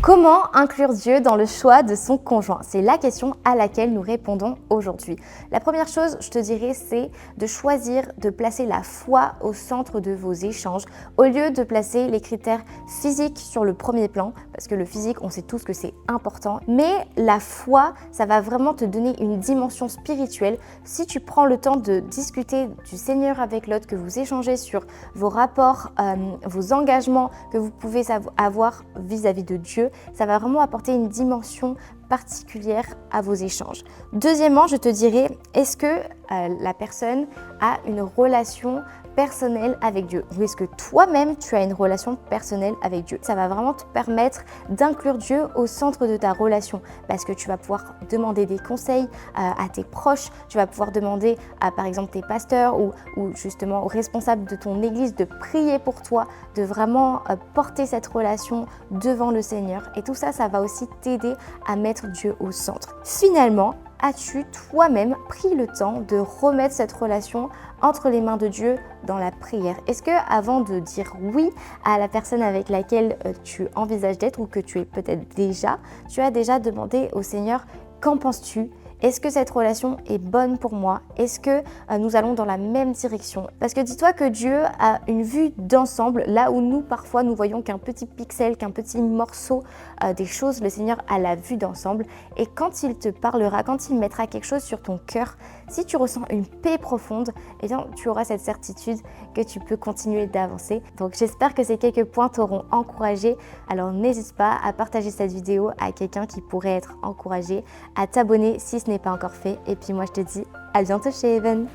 Comment inclure Dieu dans le choix de son conjoint? C'est la question à laquelle nous répondons aujourd'hui. La première chose, je te dirais, c'est de choisir de placer la foi au centre de vos échanges au lieu de placer les critères physiques sur le premier plan, parce que le physique, on sait tous que c'est important, mais la foi, ça va vraiment te donner une dimension spirituelle. Si tu prends le temps de discuter du Seigneur avec l'autre, que vous échangez sur vos rapports, vos engagements que vous pouvez avoir vis-à-vis de Dieu, ça va vraiment apporter une dimension particulière à vos échanges. Deuxièmement, je te dirais, est-ce que la personne a une relation personnelle avec Dieu? Ou est-ce que toi-même, tu as une relation personnelle avec Dieu? Ça va vraiment te permettre d'inclure Dieu au centre de ta relation parce que tu vas pouvoir demander des conseils à tes proches, tu vas pouvoir demander à, par exemple, tes pasteurs ou justement aux responsables de ton église de prier pour toi, de vraiment porter cette relation devant le Seigneur. Et tout ça, ça va aussi t'aider à mettre Dieu au centre. Finalement, as-tu toi-même pris le temps de remettre cette relation entre les mains de Dieu dans la prière? Est-ce que avant de dire oui à la personne avec laquelle tu envisages d'être ou que tu es peut-être déjà, tu as déjà demandé au Seigneur, qu'en penses-tu? Est-ce que cette relation est bonne pour moi? Est-ce que nous allons dans la même direction? Parce que dis-toi que Dieu a une vue d'ensemble, là où nous, parfois, nous voyons qu'un petit pixel, qu'un petit morceau des choses, le Seigneur a la vue d'ensemble. Et quand il te parlera, quand il mettra quelque chose sur ton cœur, si tu ressens une paix profonde, eh bien, tu auras cette certitude que tu peux continuer d'avancer. Donc, j'espère que ces quelques points t'auront encouragé. Alors, n'hésite pas à partager cette vidéo à quelqu'un qui pourrait être encouragé, à t'abonner si ce n'est pas encore fait. Et puis moi, je te dis à bientôt chez Even.